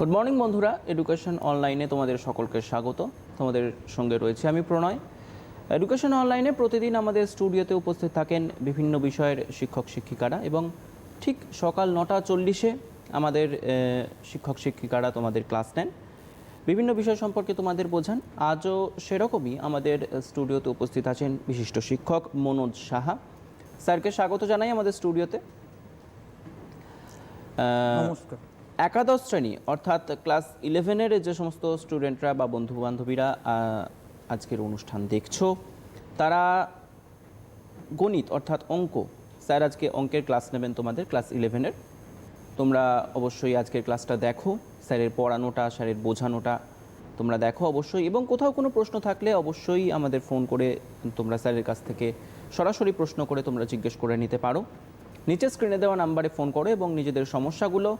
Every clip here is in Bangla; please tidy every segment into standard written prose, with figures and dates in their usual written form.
গুড মর্নিং বন্ধুরা, এডুকেশন অনলাইনে তোমাদের সকলকে স্বাগত। তোমাদের সঙ্গে রয়েছে আমি প্রণয়। এডুকেশন অনলাইনে প্রতিদিন আমাদের স্টুডিওতে উপস্থিত থাকেন বিভিন্ন বিষয়ের শিক্ষক শিক্ষিকারা এবং ঠিক সকাল 9:40-এ আমাদের শিক্ষক শিক্ষিকারা তোমাদের ক্লাস নেন, বিভিন্ন বিষয় সম্পর্কে তোমাদের বোঝান। আজও সেরকমই আমাদের স্টুডিওতে উপস্থিত আছেন বিশিষ্ট শিক্ষক মনোজ সাহা। স্যারকে স্বাগত জানাই আমাদের স্টুডিওতে। নমস্কার। একাদশ শ্রেণী অর্থাৎ ক্লাস 11-এর যে সমস্ত স্টুডেন্টরা বা বন্ধুবান্ধবীরা আজকের অনুষ্ঠান দেখছো, তারা গণিত অর্থাৎ অঙ্ক, স্যার আজকে অঙ্কের ক্লাস নেবেন তোমাদের ক্লাস 11-এর। তোমরা অবশ্যই আজকের ক্লাসটা দেখো, স্যারের পড়ানোটা, স্যারের বোঝানোটা তোমরা দেখো অবশ্যই, এবং কোথাও কোনো প্রশ্ন থাকলে অবশ্যই আমাদের ফোন করে তোমরা স্যারের কাছ থেকে সরাসরি প্রশ্ন করে তোমরা জিজ্ঞেস করে নিতে পারো। নিচে স্ক্রিনে দেওয়া নাম্বারে ফোন করো এবং নিজেদের সমস্যাগুলো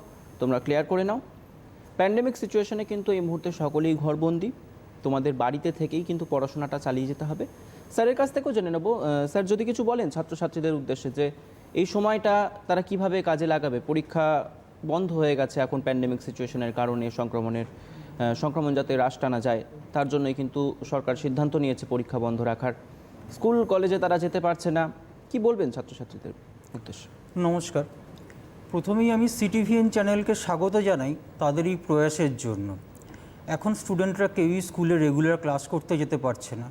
তোমরা ক্লিয়ার করে নাও। প্যান্ডেমিক সিচুয়েশনে কিন্তু এই মুহূর্তে সকলেই ঘরবন্দি, তোমাদের বাড়িতে থেকেই কিন্তু পড়াশোনাটা চালিয়ে যেতে হবে। স্যারের কাছ থেকেও জেনে নেব, স্যার যদি কিছু বলেন ছাত্রছাত্রীদের উদ্দেশ্যে যে এই সময়টা তারা কিভাবে কাজে লাগাবে। পরীক্ষা বন্ধ হয়ে গেছে এখন প্যান্ডেমিক সিচুয়েশনের কারণে, সংক্রমণ যাতে হ্রাস টানা যায় তার জন্যই কিন্তু সরকার সিদ্ধান্ত নিয়েছে পরীক্ষা বন্ধ রাখার। স্কুল কলেজে তারা যেতে পারছে না, কি বলবেন ছাত্রছাত্রীদের উদ্দেশ্যে? নমস্কার। প্রথমেই আমি সিটিভিএন চ্যানেলকে স্বাগত জানাই তাদের এই প্রয়াসের জন্য। এখন স্টুডেন্টরা কেউই স্কুলে রেগুলার ক্লাস করতে যেতে পারছে না,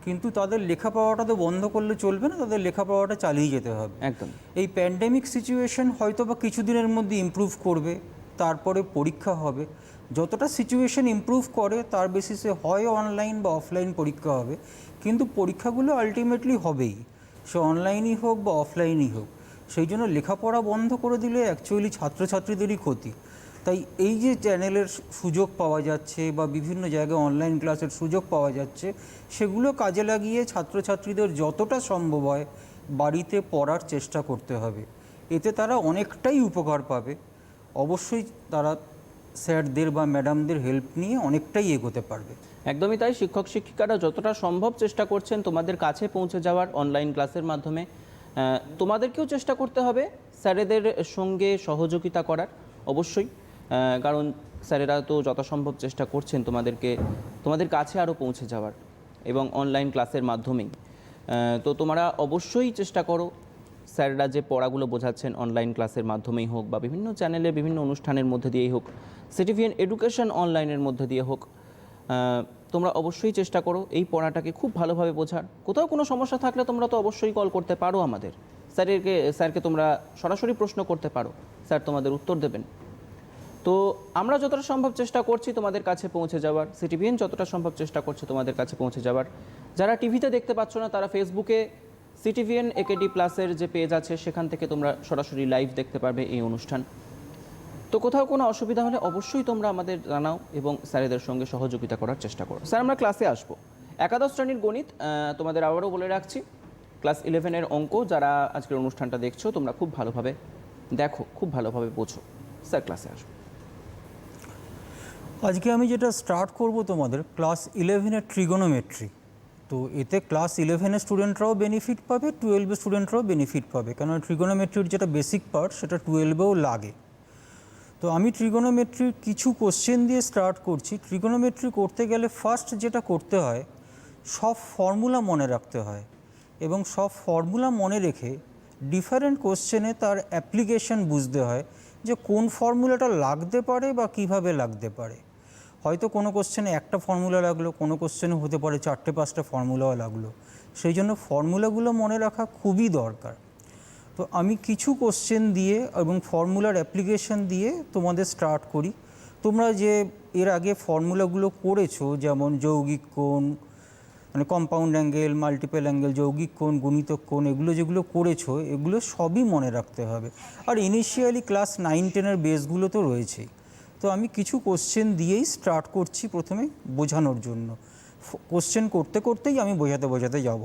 কিন্তু তাদের লেখাপড়াটা তো বন্ধ করলে চলবে না, তাদের লেখাপড়াটা চালিয়ে যেতে হবে। একদম। এই প্যান্ডেমিক সিচুয়েশন হয়তো বা কিছুদিনের মধ্যে ইমপ্রুভ করবে, তারপরে পরীক্ষা হবে। যতটা সিচুয়েশন ইমপ্রুভ করে তার বেসিসে হয় অনলাইন বা অফলাইন পরীক্ষা হবে, কিন্তু পরীক্ষাগুলো আলটিমেটলি হবেই, সে অনলাইনই হোক বা অফলাইনই হোক। সেই জন্য লেখাপড়া বন্ধ করে দিলে অ্যাকচুয়ালি ছাত্রছাত্রীদেরই ক্ষতি। তাই এই যে চ্যানেলের সুযোগ পাওয়া যাচ্ছে বা বিভিন্ন জায়গায় অনলাইন ক্লাসের সুযোগ পাওয়া যাচ্ছে, সেগুলো কাজে লাগিয়ে ছাত্রছাত্রীদের যতটা সম্ভব হয় বাড়িতে পড়ার চেষ্টা করতে হবে। এতে তারা অনেকটাই উপকার পাবে। অবশ্যই তারা স্যারদের বা ম্যাডামদের হেল্প নিয়ে অনেকটাই এগোতে পারবে। একদমই তাই। শিক্ষক শিক্ষিকারা যতটা সম্ভব চেষ্টা করছেন তোমাদের কাছে পৌঁছে যাওয়ার অনলাইন ক্লাসের মাধ্যমে। তোমাদেরকেও চেষ্টা করতে হবে স্যারেদের সঙ্গে সহযোগিতা করার, অবশ্যই, কারণ স্যারেরা তো যথাসম্ভব চেষ্টা করছেন তোমাদের কাছে আরও পৌঁছে যাওয়ার, এবং অনলাইন ক্লাসের মাধ্যমেই। তো তোমরা অবশ্যই চেষ্টা করো স্যাররা যে পড়াগুলো বোঝাচ্ছেন অনলাইন ক্লাসের মাধ্যমেই হোক বা বিভিন্ন চ্যানেলে বিভিন্ন অনুষ্ঠানের মধ্যে দিয়েই হোক, সিটিভিএন এডুকেশন অনলাইনের মধ্যে দিয়ে হোক, তোমরা অবশ্যই চেষ্টা করো এই পড়াটাকে খুব ভালোভাবে বোঝার। কোথাও কোনো সমস্যা থাকলে তোমরা তো অবশ্যই কল করতে পারো আমাদের স্যারকে তোমরা সরাসরি প্রশ্ন করতে পারো, স্যার তোমাদের উত্তর দেবেন। তো আমরা যতটা সম্ভব চেষ্টা করছি তোমাদের কাছে পৌঁছে যাওয়ার, সিটিভিএন যতটা সম্ভব চেষ্টা করছে তোমাদের কাছে পৌঁছে যাওয়ার। যারা টিভিতে দেখতে পাচ্ছ না তারা ফেসবুকে সিটিভিএন একেডি প্লাসের যে পেজ আছে সেখান থেকে তোমরা সরাসরি লাইভ দেখতে পারবে এই অনুষ্ঠান। তো কোথাও কোনো অসুবিধা হলে অবশ্যই তোমরা আমাদের জানাও এবং স্যারেদের সঙ্গে সহযোগিতা করার চেষ্টা করো। স্যার, আমরা ক্লাসে আসবো। একাদশ শ্রেণীর গণিত, তোমাদের আবারও বলে রাখছি, ক্লাস 11-এর অঙ্ক যারা আজকের অনুষ্ঠানটা দেখছো তোমরা খুব ভালোভাবে দেখো, খুব ভালোভাবে বোঝো। স্যার, ক্লাসে আসবো। আজকে আমি যেটা স্টার্ট করব তোমাদের ক্লাস 11-এর ট্রিগোনোমেট্রি। তো এতে ক্লাস 11-এর স্টুডেন্টরাও বেনিফিট পাবে, 12-এর স্টুডেন্টরাও বেনিফিট পাবে, কারণ ট্রিগোনোমেট্রির যেটা বেসিক পার্ট সেটা 12-এও লাগে। তো আমি ট্রিগোনোমেট্রির কিছু কোশ্চেন দিয়ে স্টার্ট করছি। ট্রিগোনোমেট্রি করতে গেলে ফার্স্ট যেটা করতে হয়, সব ফর্মুলা মনে রাখতে হয়, এবং সব ফর্মুলা মনে রেখে ডিফারেন্ট কোশ্চেনে তার অ্যাপ্লিকেশন বুঝতে হয় যে কোন ফর্মুলাটা লাগতে পারে বা কিভাবে লাগতে পারে। হয়তো কোনো কোশ্চেনে একটা ফর্মুলা লাগলো, কোনো কোশ্চেনে হতে পারে 4-5টা ফর্মুলাও লাগলো। সেই জন্য ফর্মুলাগুলো মনে রাখা খুবই দরকার। তো আমি কিছু কোশ্চেন দিয়ে এবং ফর্মুলার অ্যাপ্লিকেশন দিয়ে তোমাদের স্টার্ট করি। তোমরা যে এর আগে ফর্মুলাগুলো করেছো, যেমন যৌগিক কোণ, মানে কম্পাউন্ড অ্যাঙ্গেল, মাল্টিপল অ্যাঙ্গেল, যৌগিক কোণ, গুণিতক কোণ, এগুলো যেগুলো করেছো এগুলো সবই মনে রাখতে হবে। আর ইনিশিয়ালি ক্লাস 9-10-এর বেসগুলো তো রয়েছেই। তো আমি কিছু কোশ্চেন দিয়েই স্টার্ট করছি প্রথমে বোঝানোর জন্য। কোশ্চেন করতে করতেই আমি বোঝাতে যাব।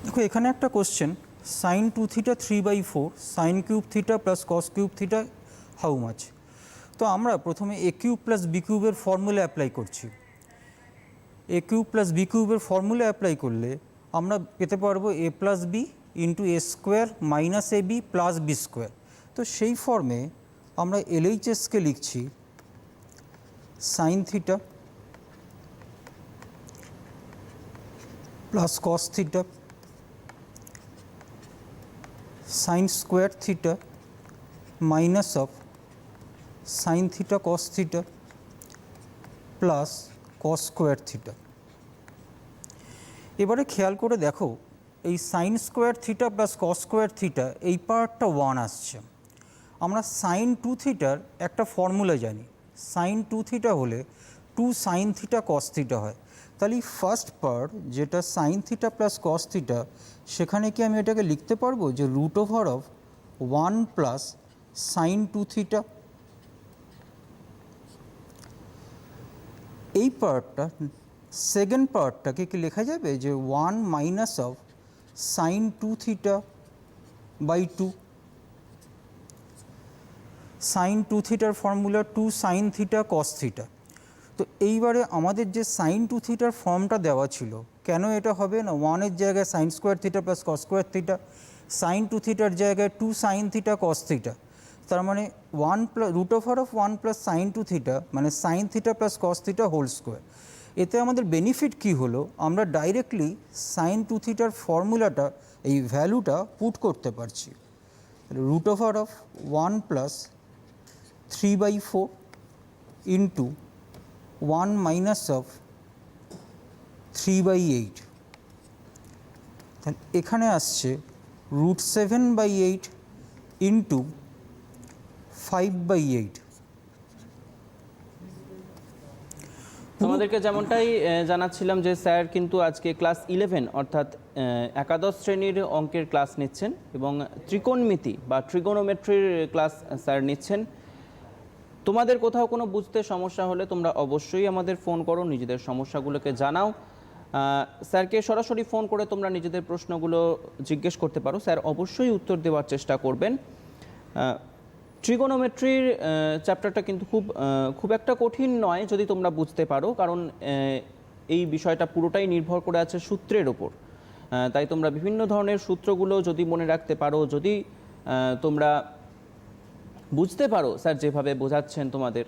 দেখো এখানে একটা question, sine 2 theta 3/4 sine cube theta plus cos cube theta how much. তো আমরা প্রথমে এ কিউব প্লাস বি কিউবের ফর্মুলা অ্যাপ্লাই করছি। এ কিউব প্লাস বি কিউবের ফর্মুলা অ্যাপ্লাই করলে আমরা পেতে পারবো a plus B into a square minus a b plus b square. তো সেই ফর্মে আমরা এলএইচএসকে লিখছি sine theta plus cos theta sine square theta minus of sine theta cos theta plus cos square theta. এবারে খেয়াল করে দেখো এই sign square theta plus cos square theta এই পার্টটা 1 আসছে। আমরা সাইন 2 থিটার একটা ফর্মুলা জানি, সাইন 2 থিটা হলে 2 সাইন থিটা কস থিটা হয়। তাহলে এই ফার্স্ট পার্ট যেটা sine theta plus cos theta, সেখানে কি আমি এটাকে লিখতে পারবো যে root over of 1 plus sine 2 theta. এই পার্টটা সেকেন্ড পার্টটাকে কি লেখা যাবে যে 1 minus of sine 2 theta by 2। Sine 2 থিটার formula 2 sine theta cos theta. তো এইবারে আমাদের যে সাইন 2 থিটার ফর্মটা দেওয়া ছিল, কেন এটা হবে না 1-এর জায়গায় sine square theta plus cos square theta, sine 2 থিটার জায়গায় 2 সাইন থিটা কস থিটা। তার মানে 1 plus root over of 1 plus sine 2 theta মানে sine theta plus cos theta whole square. এতে আমাদের বেনিফিট কী হলো, আমরা ডাইরেক্টলি সাইন 2 থিটার ফর্মুলাটা এই ভ্যালুটা পুট করতে পারছি। Root over of 1 plus 3/4 into 1 minus of 3/8। তাহলে এখানে আসছে রুট 7/8 ইন্টু 5/8। আমাদেরকে যেমনটাই জানাচ্ছিলাম যে স্যার কিন্তু আজকে ক্লাস 11 অর্থাৎ একাদশ শ্রেণীর অঙ্কের ক্লাস নিচ্ছেন এবং ত্রিকোণমিতি বা ট্রিগোনোমেট্রির ক্লাস স্যার নিচ্ছেন। তোমাদের কোথাও কোনো বুঝতে সমস্যা হলে তোমরা অবশ্যই আমাদের ফোন করো, নিজেদের সমস্যাগুলোকে জানাও। স্যারকে সরাসরি ফোন করে তোমরা নিজেদের প্রশ্নগুলো জিজ্ঞেস করতে পারো, স্যার অবশ্যই উত্তর দেওয়ার চেষ্টা করবেন। ট্রিগোনোমেট্রির চ্যাপ্টারটা কিন্তু খুব একটা কঠিন নয় যদি তোমরা বুঝতে পারো, কারণ এই বিষয়টা পুরোটাই নির্ভর করে আছে সূত্রের ওপর। তাই তোমরা বিভিন্ন ধরনের সূত্রগুলো যদি মনে রাখতে পারো, যদি তোমরা বুঝতে পারো স্যার যেভাবে বোঝাচ্ছেন তোমাদের,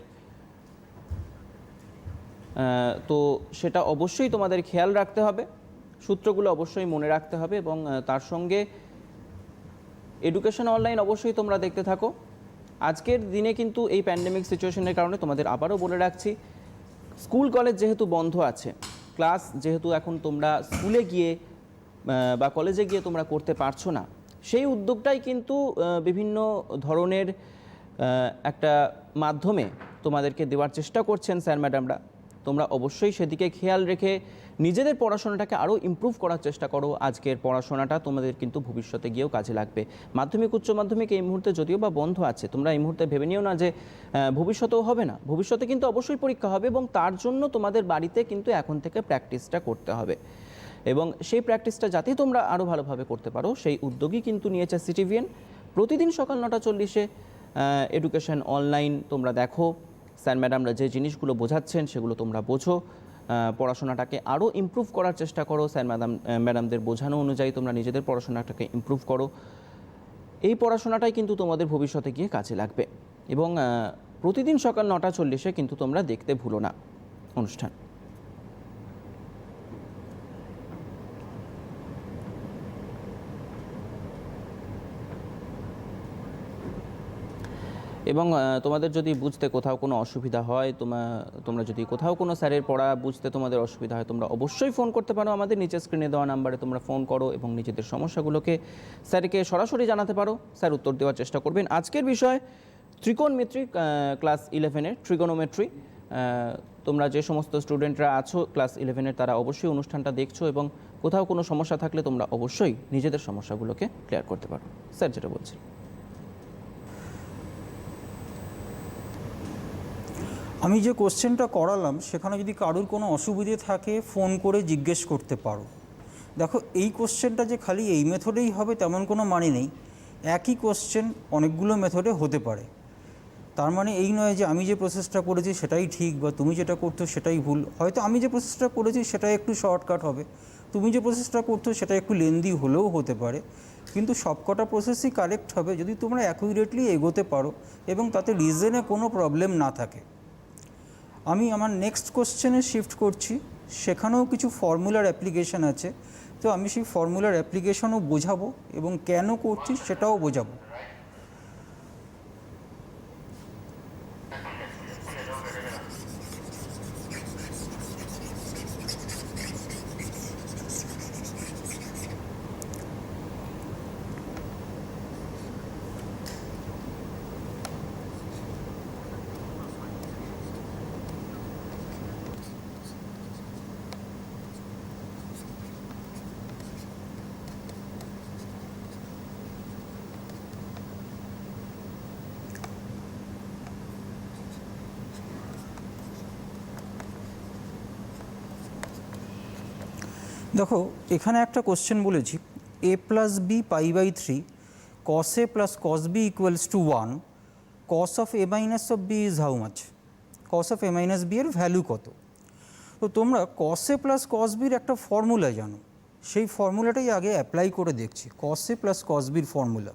তো সেটা অবশ্যই তোমাদের খেয়াল রাখতে হবে, সূত্রগুলো অবশ্যই মনে রাখতে হবে এবং তার সঙ্গে এডুকেশন অনলাইন অবশ্যই তোমরা দেখতে থাকো। আজকের দিনে কিন্তু এই প্যান্ডেমিক সিচুয়েশনের কারণে তোমাদের আবারও বলে রাখছি, স্কুল কলেজ যেহেতু বন্ধ আছে, ক্লাস যেহেতু এখন তোমরা স্কুলে গিয়ে বা কলেজে গিয়ে তোমরা করতে পারছো না, সেই উদ্যোগটাই কিন্তু বিভিন্ন ধরনের একটা মাধ্যমে তোমাদেরকে দেওয়ার চেষ্টা করছেন স্যার ম্যাডামরা। তোমরা অবশ্যই সেদিকে খেয়াল রেখে নিজেদের পড়াশোনাটাকে আরও ইমপ্রুভ করার চেষ্টা করো। আজকের পড়াশোনাটা তোমাদের কিন্তু ভবিষ্যতে গিয়েও কাজে লাগবে। মাধ্যমিক উচ্চ মাধ্যমিক এই মুহূর্তে যদিও বা বন্ধ আছে, তোমরা এই মুহূর্তে ভেবে নিও না যে ভবিষ্যতেও হবে না, ভবিষ্যতে কিন্তু অবশ্যই পরীক্ষা হবে এবং তার জন্য তোমাদের বাড়িতে কিন্তু এখন থেকে প্র্যাকটিসটা করতে হবে এবং সেই প্র্যাকটিসটা যাতে তোমরা আরও ভালোভাবে করতে পারো সেই উদ্যোগই কিন্তু নিয়েছে সিটিভিএন। প্রতিদিন সকাল 9:40-এ এডুকেশন অনলাইন তোমরা দেখো, স্যার ম্যাডামরা যে জিনিসগুলো বোঝাচ্ছেন সেগুলো তোমরা বোঝো, পড়াশোনাটাকে আরও ইমপ্রুভ করার চেষ্টা করো। স্যার ম্যাডামদের বোঝানো অনুযায়ী তোমরা নিজেদের পড়াশোনাটাকে ইমপ্রুভ করো। এই পড়াশোনাটাই কিন্তু তোমাদের ভবিষ্যতে গিয়ে কাজে লাগবে এবং প্রতিদিন সকাল 9:40-এ কিন্তু তোমরা দেখতে ভুলো না অনুষ্ঠান। এবং তোমাদের যদি বুঝতে কোথাও কোনো অসুবিধা হয়, তোমরা যদি কোথাও কোনো স্যারের পড়া বুঝতে তোমাদের অসুবিধা হয়, তোমরা অবশ্যই ফোন করতে পারো আমাদের নিচের স্ক্রিনে দেওয়া নাম্বারে তোমরা ফোন করো এবং নিজেদের সমস্যাগুলোকে স্যারকে সরাসরি জানাতে পারো, স্যার উত্তর দেওয়ার চেষ্টা করবেন। আজকের বিষয় ত্রিকোণমিতি, ক্লাস 11-এর ট্রিগোনোমেট্রি। তোমরা যে সমস্ত স্টুডেন্টরা আছো ক্লাস 11-এর তারা অবশ্যই অনুষ্ঠানটা দেখছো এবং কোথাও কোনো সমস্যা থাকলে তোমরা অবশ্যই নিজেদের সমস্যাগুলোকে ক্লিয়ার করতে পারো। স্যার যেটা বলছি, আমি যে কোশ্চেনটা করালাম সেখানে যদি কারোর কোনো অসুবিধে থাকে ফোন করে জিজ্ঞেস করতে পারো। দেখো এই কোশ্চেনটা যে খালি এই মেথডেই হবে তেমন কোনো মানে নেই, একই কোশ্চেন অনেকগুলো মেথডে হতে পারে। তার মানে এই নয় যে আমি যে প্রসেসটা করেছি সেটাই ঠিক বা তুমি যেটা করছো সেটাই ভুল। হয়তো আমি যে প্রসেসটা করেছি সেটা একটু শর্টকাট হবে, তুমি যে প্রসেসটা করছো সেটা একটু লেন্দি হলেও হতে পারে, কিন্তু সবকটা প্রসেসই কারেক্ট হবে যদি তোমরা অ্যাকুরেটলি এগোতে পারো এবং তাতে রিজনে কোনো প্রবলেম না থাকে। আমি আমার নেক্সট কোশ্চেনে শিফট করছি, সেখানেও কিছু ফর্মুলার অ্যাপ্লিকেশান আছে, তো আমি সেই ফর্মুলার অ্যাপ্লিকেশনও বোঝাবো এবং কেন করছি সেটাও বোঝাবো। দেখো এখানে একটা কোশ্চেন বলেছি, a plus b pi by 3 cos a plus cos b equals to 1, cos of a minus of b is how much, cos of a minus b এর ভ্যালু কত। তো তোমরা cos a plus cos b এর একটা ফর্মুলা জানো, সেই ফর্মুলাটাই আগে অ্যাপ্লাই করে দেখছি। cos a plus cos b এর formula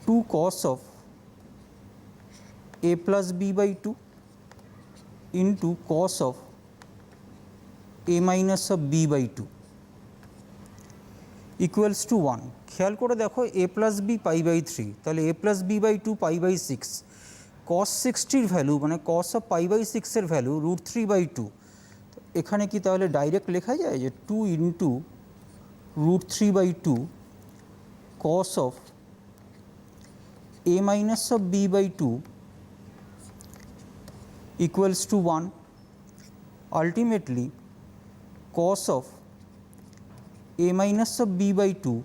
2 cos of a plus b by 2 into cos of a minus of b by 2 equals to 1। খেয়াল করে দেখো a plus b pi by 3, তাহলে a plus b by 2 pi by 6, cos 60 value মানে cos অফ পাই বাই 6 এর ভ্যালু √3/2। এখানে কি তাহলে ডাইরেক্ট লেখা যায় যে 2 into √3/2 cos of a minus of b by 2 equals to 1। Ultimately cos of a minus of b by 2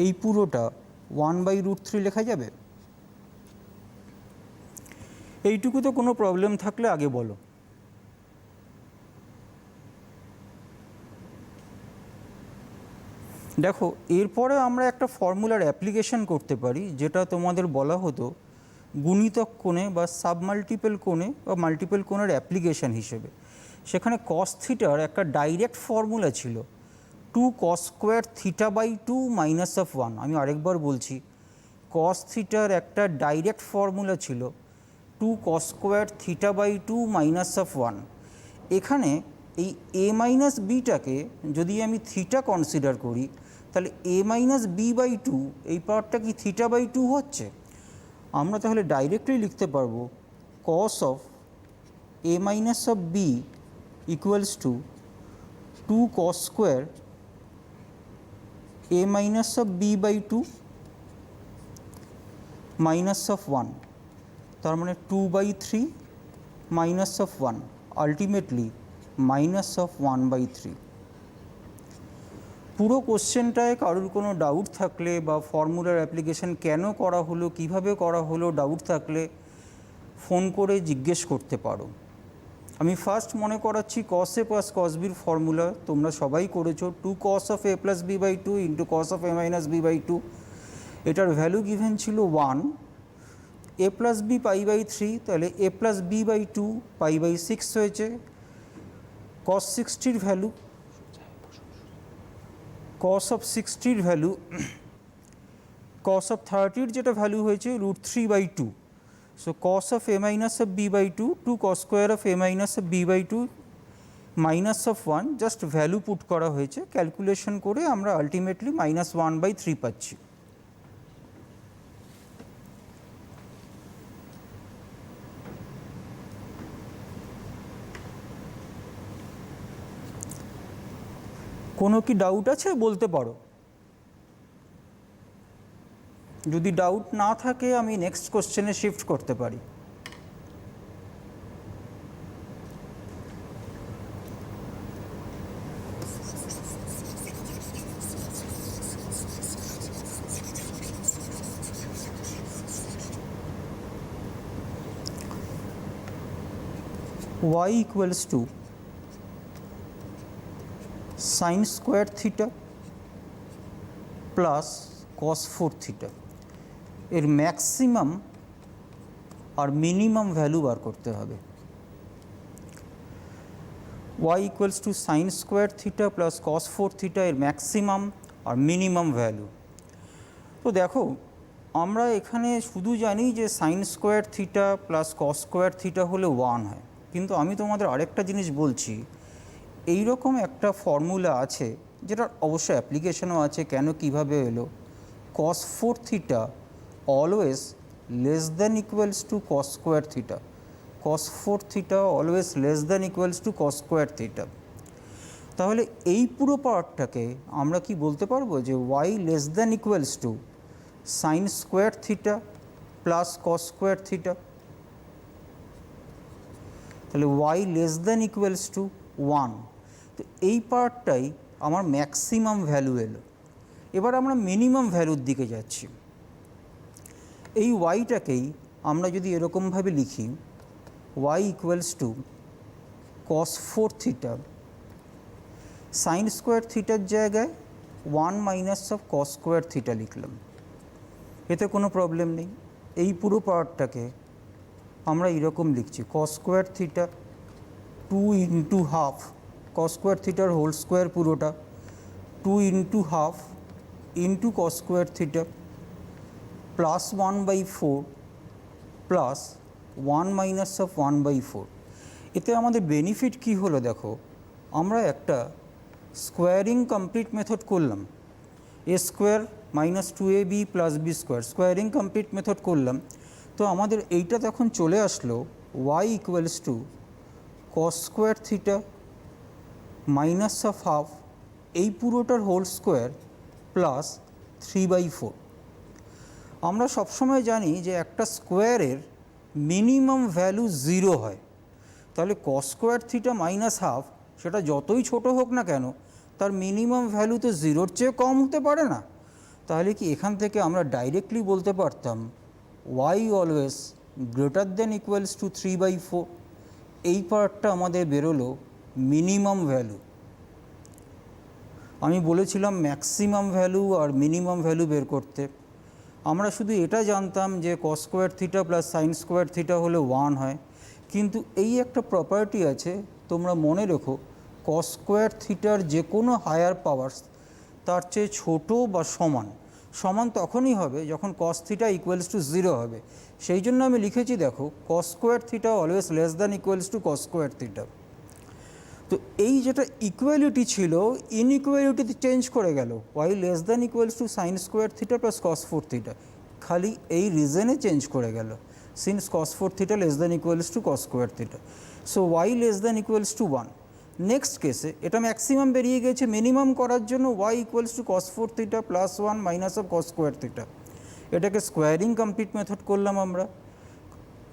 এই পুরোটা 1/√3 লেখা যাবে। এইটুকু তো কোনো প্রবলেম থাকলে আগে বলো। দেখো এরপরে আমরা একটা ফর্মুলার অ্যাপ্লিকেশন করতে পারি, যেটা তোমাদের বলা হতো গুণিতক কোণে বা সাবমাল্টিপল কোণে বা মাল্টিপল কোণের অ্যাপ্লিকেশন হিসেবে। সেখানে cos থিটার একটা ডাইরেক্ট ফর্মুলা ছিল 2 cos square theta by 2 minus of 1। আমি আরেকবার বলছি, cos থিটার একটা ডাইরেক্ট ফর্মুলা ছিল 2 cos square theta by 2 minus of 1। এখানে এই a মাইনাস বিটাকে যদি আমি থিটা কনসিডার করি, তাহলে a মাইনাস বি বাই 2 এই পাওয়ারটা কি থিটা বাই 2 হচ্ছে। আমরা তাহলে ডাইরেক্টলি লিখতে পারবো cos of a minus of b equals to 2 cos square a minus of b by 2 minus of 1, তার মানে 2/3 minus of 1, ultimately minus of 1/3। পুরো কোশ্চেনটায় কারোর কোনো ডাউট থাকলে বা ফর্মুলার অ্যাপ্লিকেশন কেন করা হলো, কিভাবে করা হলো, ডাউট থাকলে ফোন করে জিজ্ঞেস করতে পারো। আমি ফার্স্ট মনে করাচ্ছি cos a plus cos b এর ফর্মুলা তোমরা সবাই করেছো, 2 cos of a plus b by 2 into cos of a minus b by 2। এটার ভ্যালু গিভেন ছিল 1, a plus b pi by 3, তাহলে a plus b by 2 pi by 6 হয়েছে। cos 60 value cos of 60 value cos of 30 যেটা ভ্যালু হয়েছে √3/2। So cos of a minus of b by 2 2 cos square of a minus of b by 2 minus of 1, just value put করা হয়েছে, ক্যালকুলেশন করে আমরা আলটিমেটলি -1/3 পাচ্ছি। কোনো কি ডাউট আছে বলতে পারো। যদি ডাউট না থাকে আমি নেক্সট কোশ্চেনে শিফট করতে পারি। y equals to sine square theta plus cos 4 theta এর ম্যাক্সিমাম আর মিনিমাম ভ্যালু বার করতে হবে। y equals to sine square theta plus cos 4 theta এর ম্যাক্সিমাম আর মিনিমাম ভ্যালু। তো দেখো, আমরা এখানে শুধু জানি যে sine square theta plus cos square theta হলে 1 হয়, কিন্তু আমি তোমাদের আরেকটা জিনিস বলছি, এই রকম একটা ফর্মুলা আছে যেটা অবশ্য অ্যাপ্লিকেশনও আছে, কেন কিভাবে এলো, cos 4 theta always less than equals to cos square theta, cos 4 theta always less than equals to cos square theta. তাহলে এই পুরো পার্টটাকে আমরা কি বলতে পারবো যে y less than equals to sine square theta plus cos square theta. তাহলে y less than equals to 1। তো এই পার্টটাই আমার ম্যাক্সিমাম ভ্যালু এলো। এবার আমরা মিনিমাম ভ্যালুর দিকে যাচ্ছি। এই ওয়াইটাকেই আমরা যদি এরকমভাবে লিখি, y equals to cos 4 theta, sine square থিটার জায়গায় 1 minus of cos square theta লিখলাম, এতে কোনো প্রবলেম নেই। এই পুরো পার্টটাকে আমরা এরকম লিখছি, কস square theta 2 into half, cos square থিটার হোল স্কোয়ার পুরোটা 2 into half into cos square theta plus 1/4 plus 1 minus of 1/4। এতে আমাদের বেনিফিট কী হলো দেখো, আমরা একটা স্কোয়ারিং কমপ্লিট মেথড করলাম, a square minus 2ab plus b square, squaring complete method করলাম। তো আমাদের এইটা তখন চলে আসলো y equals to cos square theta minus of half এই পুরোটার হোল স্কোয়ার প্লাস 3/4। আমরা সবসময় জানি যে একটা স্কোয়ারের মিনিমাম ভ্যালু 0 হয়, তাহলে কস স্কোয়ার থিটা মাইনাস হাফ সেটা যতই ছোট হোক না কেন তার মিনিমাম ভ্যালু তো 0-র চেয়ে কম হতে পারে না। তাহলে কি এখান থেকে আমরা ডাইরেক্টলি বলতে পারতাম y always greater than equals to 3/4। এই পার্টটা আমাদের বেরোলো মিনিমাম ভ্যালু। আমি বলেছিলাম ম্যাক্সিমাম ভ্যালু আর মিনিমাম ভ্যালু বের করতে। আমরা শুধু এটা জানতাম যে কস square theta plus sign square theta হলে 1 হয়, কিন্তু এই একটা প্রপার্টি আছে, তোমরা মনে রেখো, কস স্কোয়ার থিটার যে কোনো হায়ার পাওয়ার্স তার চেয়ে ছোট বা সমান, সমান তখনই হবে যখন কস থিটা ইকুয়ালস টু 0 হবে। সেই জন্য আমি লিখেছি দেখো, cos square theta always less than equals to cos square theta. তো এই যেটা ইকুয়ালিটি ছিল ইনইকুয়ালিটিতে চেঞ্জ করে গেল, y less than equals to sine square theta plus cos 4 theta, খালি এই রিজনে চেঞ্জ করে গেল, since cos 4 theta less than equals to cos square theta. So y less than equals to 1। Next কেসে এটা ম্যাক্সিমাম বেরিয়ে গেছে, মিনিমাম করার জন্য y equals to cos 4 theta plus 1 minus of cos square theta. এটাকে স্কোয়ারিং কমপ্লিট মেথড করলাম আমরা,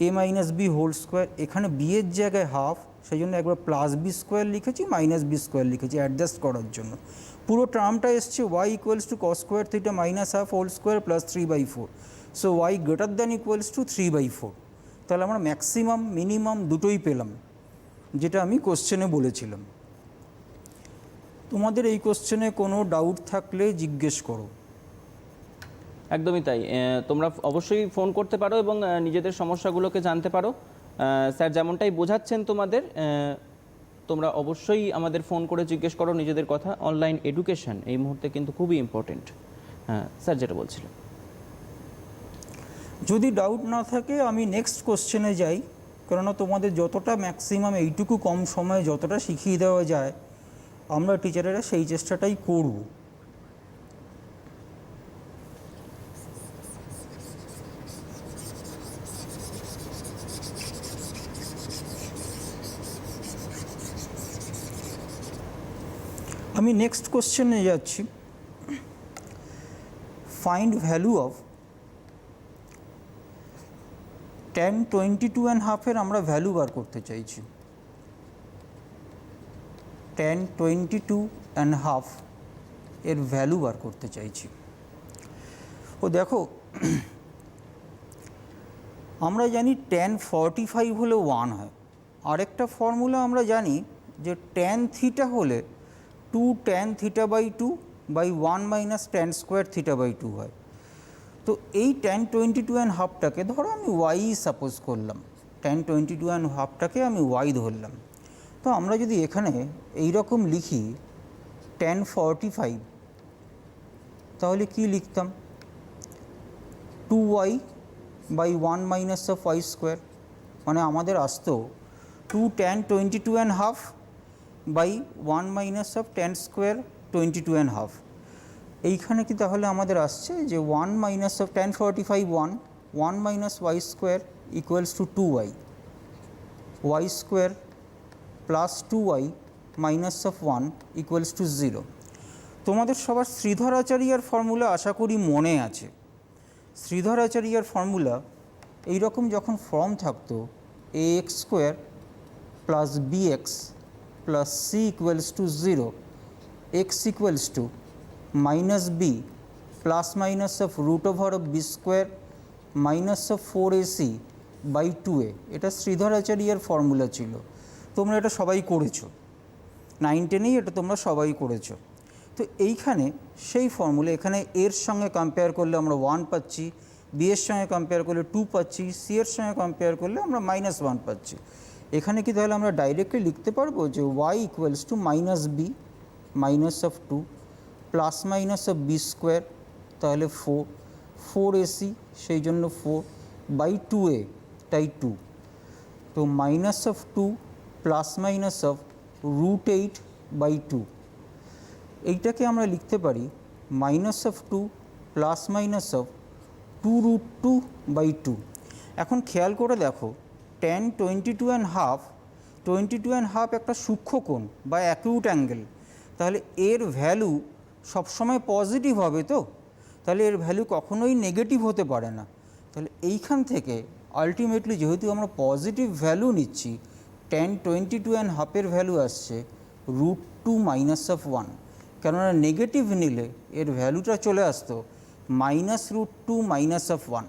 a minus B whole square, এখানে বি এর জায়গায় হাফ, সেই জন্য একবার প্লাস বি স্কোয়ার লিখেছি, মাইনাস বি স্কোয়ার লিখেছি অ্যাডজাস্ট করার জন্য। পুরো টার্মটা এসছে y equals to cos square theta minus half whole square plus 3/4। So y greater than equals to 3/4। তাহলে আমরা ম্যাক্সিমাম মিনিমাম দুটোই পেলাম, যেটা আমি কোশ্চেনে বলেছিলাম। তোমাদের এই কোশ্চেনে কোনো ডাউট থাকলে জিজ্ঞেস করো। একদমই তাই, তোমরা অবশ্যই ফোন করতে পারো এবং নিজেদের সমস্যাগুলোকে জানতে পারো। স্যার যেমনটাই বোঝাচ্ছেন তোমাদের, তোমরা অবশ্যই আমাদের ফোন করে জিজ্ঞেস করো নিজেদের কথা। অনলাইন এডুকেশন এই মুহূর্তে কিন্তু খুবই ইম্পর্টেন্ট। হ্যাঁ স্যার, যেটা বলছিলেন। যদি ডাউট না থাকে আমি নেক্সট কোশ্চেনে যাই, কেননা তোমাদের যতটা ম্যাক্সিমাম এইটুকু কম সময়ে যতটা শিখিয়ে দেওয়া যায় আমরা টিচারেরা সেই চেষ্টাটাই করব। আমি নেক্সট কোশ্চেনে যাচ্ছি। ফাইন্ড ভ্যালু অফ tan 22.5 আমরা ভ্যালু বার করতে চাইছি। tan 22.5 এর ভ্যালু বার করতে চাইছি। ও দেখো, আমরা জানি tan 45 হলে 1 হয়। আরেকটা ফর্মুলা আমরা জানি যে tan থিটা হলে 2 tan theta by 2 by 1 minus tan square theta by 2 হয়। তো এই tan 22.5টাকে ধরো আমি ওয়াই সাপোজ করলাম, tan 22.5টাকে আমি ওয়াই ধরলাম। তো আমরা যদি এখানে এই রকম লিখি tan 45, তাহলে কি লিখতাম? 2y by 1 minus of y square, মানে আমাদের আসতো 2 tan 22.5 by 1 minus of tan square 22.5। এইখানে কি তাহলে আমাদের আসছে যে 1 minus of tan 45 1 minus y square equals to 2y, y square plus 2y minus of 1 equals to 0। তোমাদের সবার শ্রীধরাচার্যার ফর্মুলা আশা করি মনে আছে। শ্রীধরাচার্যার ফর্মুলা এইরকম যখন ফর্ম থাকতো ax square plus bx plus c equals to 0, x equals to minus b plus minus of root over of B square minus of 4ac by 2a, এটা শ্রীধরাচার্যার ফর্মুলা ছিল। তোমরা এটা সবাই করেছো, 9-10-এই এটা তোমরা সবাই করেছো। তো এইখানে সেই ফর্মুলা, এখানে এর সঙ্গে কম্পেয়ার করলে আমরা 1 পাচ্ছি, বি এর সঙ্গে কম্পেয়ার করলে 2 পাচ্ছি, সি এর সঙ্গে কম্পেয়ার করলে আমরা -1 পাচ্ছি। এখানে কি তাহলে আমরা ডাইরেক্টলি লিখতে পারবো যে y equals to minus b minus of 2 plus minus of B square, তাহলে 4ac, সেই জন্য 4 বাই 2a, তাই 2। তো minus of 2 plus minus of √8 by 2, এইটাকে আমরা লিখতে পারি minus of 2 plus minus of 2√2 by 2। এখন খেয়াল করে দেখো tan 22.5 একটা সূক্ষ্মকোণ বা অ্যাকিউট অ্যাঙ্গেল, তাহলে এর ভ্যালু সবসময় পজিটিভ হবে। তো তাহলে এর ভ্যালু কখনোই নেগেটিভ হতে পারে না। তাহলে এইখান থেকে আলটিমেটলি যেহেতু আমরা পজিটিভ ভ্যালু নিচ্ছি, tan 22.5-এর ভ্যালু আসছে √2 মাইনাস অফ 1, কেননা নেগেটিভ নিলে এর ভ্যালুটা চলে আসতো -√2 মাইনাস অফ 1।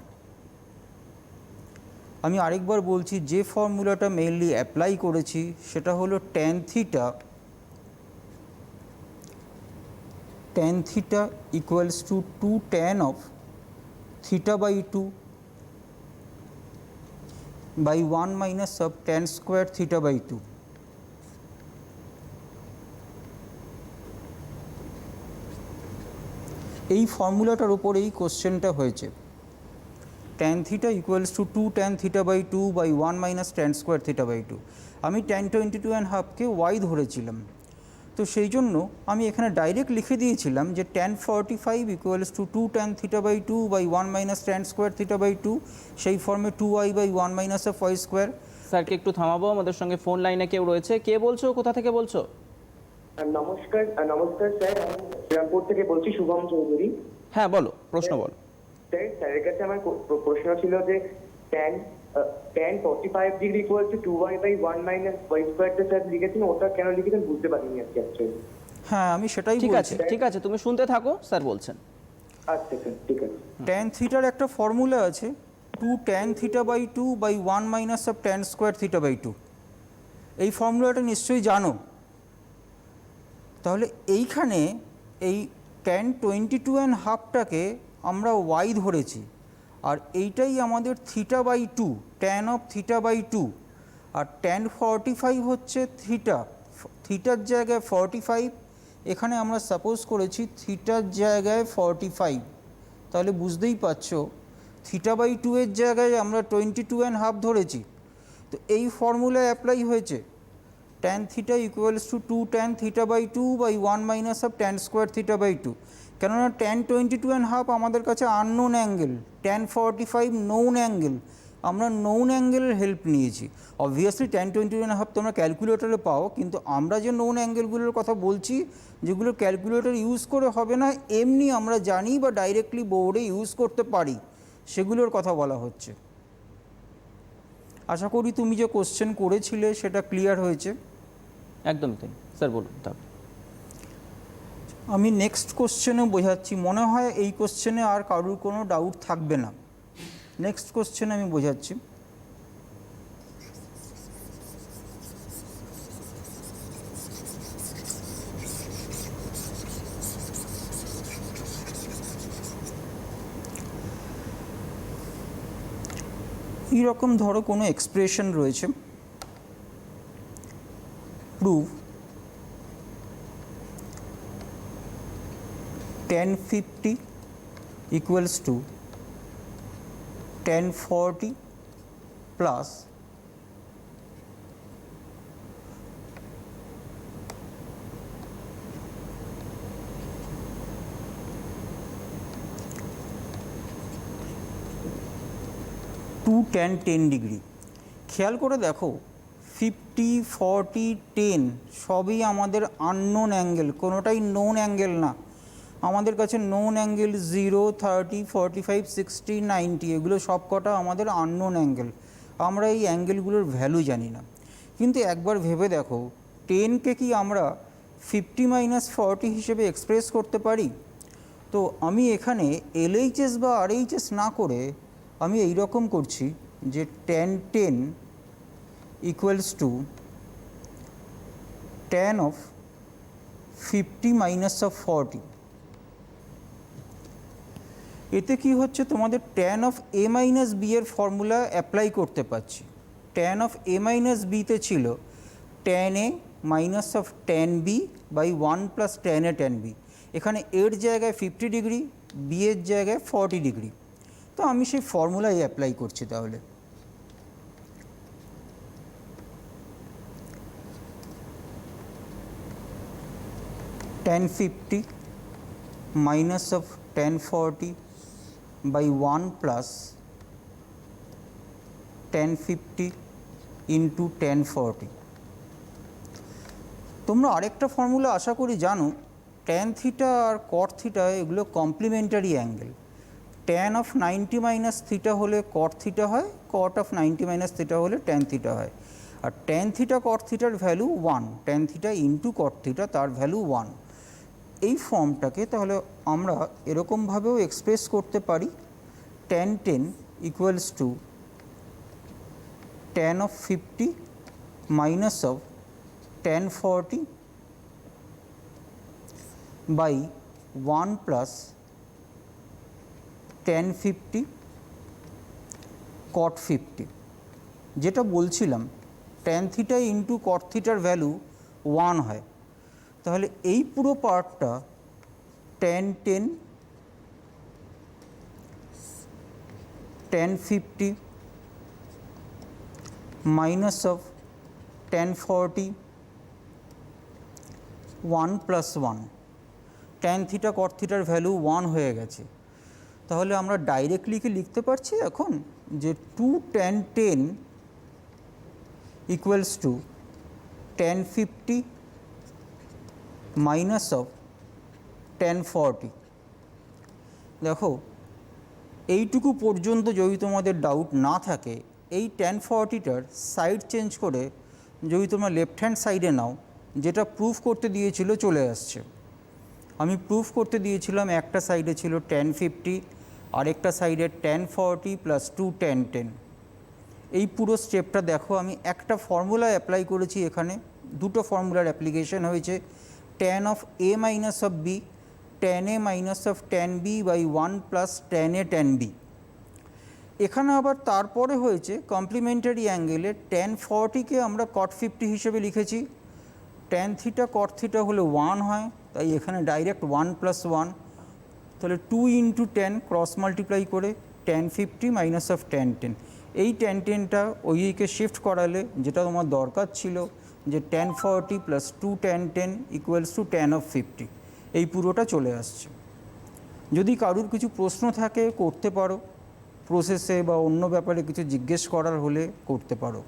আমি আরেকবার বলছি, যে ফর্মুলাটা মেইনলি অ্যাপ্লাই করেছি সেটা হলো tan theta equals to 2 tan of theta by 2 by 1 minus of tan square theta by 2। এই ফর্মুলাটার উপর এই কোশ্চেনটা হয়েছে। tan theta equals to 2 tan theta by 2 by 1 minus tan square theta by 2। আমি tan 22.5-কে ওয়াই ধরেছিলাম, তো সেই জন্য আমি এখানে ডাইরেক্ট লিখে দিয়েছিলাম যে tan 45 equals to 2 tan theta by 2 by 1 minus tan square theta by 2, সেই ফর্মে 2y by 1 minus of y square. স্যারকে একটু থামাবো, আমাদের সঙ্গে ফোন লাইনে কেউ রয়েছে। কে বলছো, কোথা থেকে বলছো? নমস্কার স্যার, আমি শ্রীরামপুর থেকে বলছি, শুভম চৌধুরী। হ্যাঁ বলো, প্রশ্ন বলো। স্যার, স্যারের কাছে আমার প্রশ্ন ছিল যে tan 45 degree equal to 2y by 1 minus y স্কোয়ারটা স্যার লিখেছেন, ওটা কেন লিখেছেন বুঝতে পারিনি আজকে অ্যাকচুয়ালি। হ্যাঁ, আমি সেটাই ঠিক বলছি। আছে, ঠিক আছে, তুমি শুনতে থাকো, স্যার বলছেন। আচ্ছা স্যার, ঠিক আছে। tan থিটার একটা ফর্মুলা আছে 2 tan theta by 2 by 1 minus of tan square theta by 2। এই ফর্মুলাটা নিশ্চয়ই জানো। তাহলে এইখানে এই tan 22.5-টাকে আমরা ওয়াই ধরেছি, আর এইটাই আমাদের theta by 2, tan of theta by 2, আর tan 45 হচ্ছে থিটার জায়গায় 45, এখানে আমরা সাপোজ করেছি থিটার জায়গায় 45। তাহলে বুঝতেই পারছো থিটা বাই 2-এর জায়গায় আমরা 22.5 ধরেছি। তো এই ফর্মুলা অ্যাপ্লাই হয়েছে tan theta equals to 2 tan theta by 2 by 1 minus of tan square theta by 2। কেননা tan 22.5 আমাদের কাছে unknown angle, tan 45 known angle, আমরা নোন অ্যাঙ্গেলের হেল্প নিয়েছি। অবভিয়াসলি tan 22.5 তোমরা ক্যালকুলেটরে পাও, কিন্তু আমরা যে নোন অ্যাঙ্গেলগুলোর কথা বলছি যেগুলো ক্যালকুলেটর ইউজ করে হবে না, এমনি আমরা জানি বা ডাইরেক্টলি বোর্ডে ইউজ করতে পারি, সেগুলোর কথা বলা হচ্ছে। আশা করি তুমি যে কোশ্চেন করেছিলে সেটা ক্লিয়ার হয়েছে। একদম তাই, স্যার বলুন। তারপর আমি নেক্সট কোশ্চেনে বোঝাচ্ছি, মনে হয় এই কোশ্চেনে আর কারোর কোনো ডাউট থাকবে না। নেক্সট কোশ্চেনে আমি বোঝাচ্ছি। এই রকম ধরো কোনো এক্সপ্রেশন রয়েছে, prove tan 50 equals to tan 40 plus 2 tan 10 degree. খেয়াল করে দেখো 50, 40, 10 সবই আমাদের আননোন অ্যাঙ্গেল, কোনোটাই নোন অ্যাঙ্গেল না। আমাদের কাছে নোন অ্যাঙ্গেল 0, 30, 45, 60, 90 এগুলো সব কটা আমাদের আননোন অ্যাঙ্গেল। আমরা এই অ্যাঙ্গেলগুলোর ভ্যালু জানি না। কিন্তু একবার ভেবে দেখো 10কে কি আমরা 50 - 40 হিসেবে এক্সপ্রেস করতে পারি? তো আমি এখানে LHS বা RHS না করে আমি এই রকম করছি যে tan 10 equals to tan of 50 minus of 40। এতে কি হচ্ছে, তোমাদের tan of a minus b এর ফর্মুলা অ্যাপ্লাই করতে পারছি। tan of a minus b তে ছিল tan a minus of tan b by 1 plus tan a tan b। এখানে এর জায়গায় 50 ডিগ্রি, b এর জায়গায় 40 ডিগ্রি। তো আমি সেই ফর্মুলাই অ্যাপ্লাই করছি। তাহলে tan 50 minus of tan 40 by 1 plus tan 50 into tan 40। তোমরা আরেকটা ফর্মুলা আশা করি জানো, tan থিটা আর cot থিটা এগুলো complimentary angle. tan of 90 minus theta হলে cot থিটা হয়, cot of 90 minus থিটা হলে tan থিটা হয়। আর tan থিটা cot থিটার value 1, tan theta into cot theta তার ভ্যালু 1। এই ফর্মটাকে তাহলে আমরা এরকমভাবেও এক্সপ্রেস করতে পারি, tan 10 equals to tan of 50 minus of tan 40 by 1 plus tan 50 cot 50। যেটা বলছিলাম tan থিটা ইন্টু cot থিটার ভ্যালু 1 হয়। তাহলে এই পুরো পার্টটা tan 10 tan 50 minus of tan 40 1 plus 1, tan theta cot থিটার ভ্যালু 1 হয়ে গেছে। তাহলে আমরা ডাইরেক্টলি কি লিখতে পারছি এখন যে 2 tan 10 equals to tan 50 minus of tan 40। দেখো এইটুকু পর্যন্ত যদি তোমাদের ডাউট না থাকে, এই tan 40টার সাইড চেঞ্জ করে যদি তোমরা লেফট হ্যান্ড সাইডে নাও, যেটা প্রুফ করতে দিয়েছিল চলে আসছে। আমি প্রুফ করতে দিয়েছিলাম একটা সাইডে ছিল tan 50, আরেকটা সাইডে tan 40 প্লাস 2 tan 10। এই পুরো স্টেপটা দেখো আমি একটা ফর্মুলা অ্যাপ্লাই করেছি। এখানে দুটো ফর্মুলার অ্যাপ্লিকেশন হয়েছে, tan of a minus of b, tan a minus of tan b by 1 plus tan a tan b। এখানে আবার তারপরে হয়েছে কমপ্লিমেন্টারি অ্যাঙ্গেলে tan 40কে আমরা cot 50 হিসেবে লিখেছি। tan থিটা cot থিটা হলে 1 হয়, তাই এখানে ডাইরেক্ট 1 plus 1। তাহলে 2 into tan ক্রস মাল্টিপ্লাই করে tan 50 minus of tan 10। এই tan 10টা ওই দিকে শিফট করালে যেটা তোমার দরকার ছিল যে tan 40 plus 2 tan 10 equals to tan of 50, এই পুরোটা চলে আসছে। যদি কারুর কিছু প্রশ্ন থাকে করতে পারো, প্রসেসে বা অন্য ব্যাপারে কিছু জিজ্ঞেস করার হলে করতে পারো।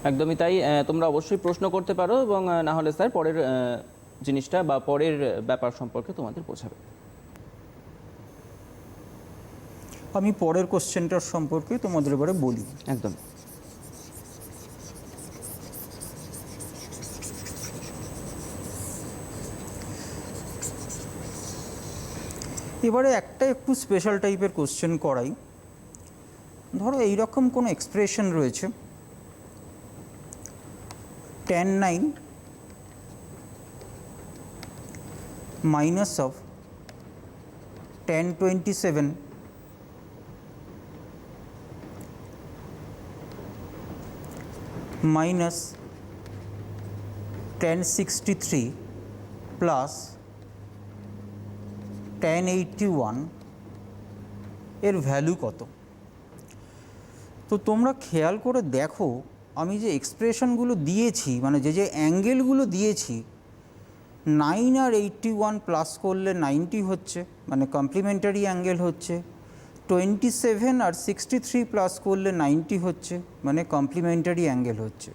একদমই তাই, তোমরা অবশ্যই প্রশ্ন করতে পারো এবং না হলে স্যার পরের জিনিসটা বা পরের ব্যাপার সম্পর্কে তোমাদের বোঝাবে। আমি পরের কোশ্চেনটার সম্পর্কে তোমাদের এবারে বলি। একদম। এবারে একটা একটু স্পেশাল টাইপের কোশ্চেন করাই। ধরো এইরকম কোনো এক্সপ্রেশন রয়েছে, tan 9 minus of tan 27 minus tan 63 plus tan 81 এর ভ্যালু কত? তো তোমরা খেয়াল করে দেখো আমি যে এক্সপ্রেশনগুলো দিয়েছি, মানে যে অ্যাঙ্গেলগুলো দিয়েছি, 9 আর 81 প্লাস করলে 90 হচ্ছে, মানে কমপ্লিমেন্টারি অ্যাঙ্গেল হচ্ছে। 27 আর 63 প্লাস করলে 90 হচ্ছে, মানে কমপ্লিমেন্টারি অ্যাঙ্গেল হচ্ছে।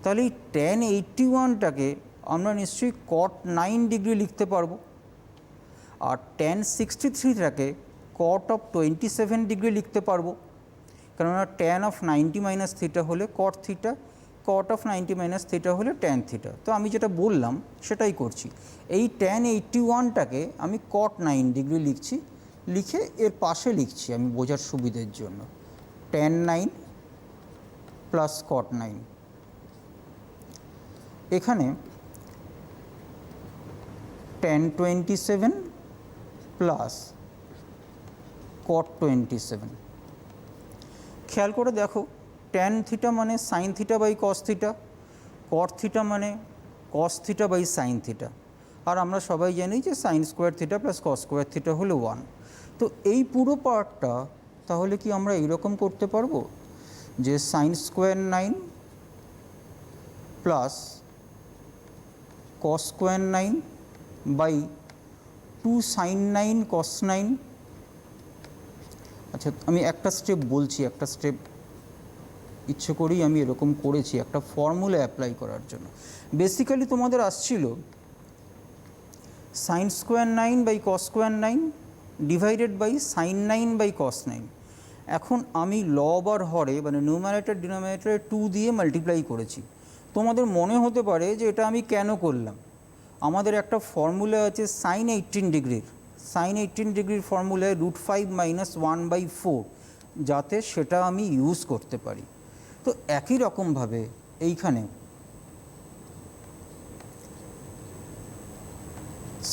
তাহলে এই tan 81টাকে আমরা নিশ্চয়ই cot 9 ডিগ্রি লিখতে পারবো, আর tan 63টাকে cot of 27 ডিগ্রি লিখতে পারবো, কেননা tan of 90 মাইনাস থিটা হলে cot theta, cot of 90 minus theta হলে tan থিটা। তো আমি যেটা বললাম সেটাই করছি। এই tan 81টাকে আমি cot 9 ডিগ্রি লিখছি, লিখে এর পাশে লিখছি আমি বোঝার সুবিধের জন্য, tan 9 প্লাস cot 9। এখানে tan 27 প্লাস cot 27। খেয়াল করে দেখো tan থিটা মানে sine theta by cos theta, cot theta মানে cos theta by sine theta, আর আমরা সবাই জানি যে sine square theta plus cos square theta হলো 1। তো এই পুরো পার্টটা তাহলে কি আমরা এইরকম করতে পারবো যে sine square 9 plus cos square 9 by 2 sine 9 cos 9। আচ্ছা, আমি একটা স্টেপ বলছি, একটা স্টেপ ইচ্ছে করেই আমি এরকম করেছি একটা ফর্মুলা অ্যাপ্লাই করার জন্য। বেসিক্যালি তোমাদের আসছিল sine square 9 by cos square 9 divided by sine 9 by cos 9। এখন আমি লব আর হরে মানে নিউমারেটর ডিনোমিনেটরে 2 দিয়ে মাল্টিপ্লাই করেছি। তোমাদের মনে হতে পারে যে এটা আমি কেন করলাম। আমাদের একটা ফর্মুলা আছে সাইন 18 ডিগ্রির, সাইন 18 ডিগ্রির ফর্মুলায় √5 মাইনাস 1/4, যাতে সেটা আমি ইউজ করতে পারি। তো একই রকমভাবে এইখানে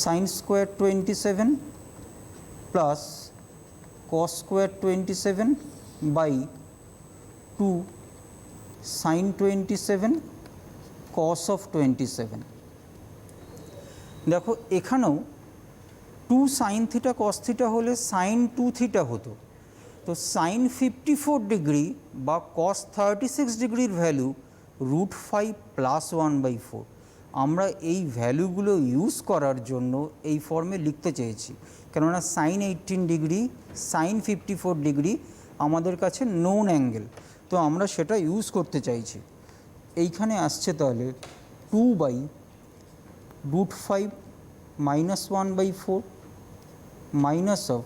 sine square 27 plus cos square 27 by 2 sine 27 cos of 27। দেখো এখানেও 2 সাইন থিটা কস থিটা হলে সাইন 2 থিটা হতো। তো সাইন 54 ডিগ্রি বা কস 36 ডিগ্রির ভ্যালু √5 প্লাস 1/4। আমরা এই ভ্যালুগুলো ইউজ করার জন্য এই ফর্মে লিখতে চেয়েছি, কেননা সাইন 18 ডিগ্রি সাইন 54 ডিগ্রি আমাদের কাছে নোন অ্যাঙ্গেল, তো আমরা সেটা ইউজ করতে চাইছি। এইখানে আসছে তাহলে 2/√5 মাইনাস 1/4 মাইনাস অফ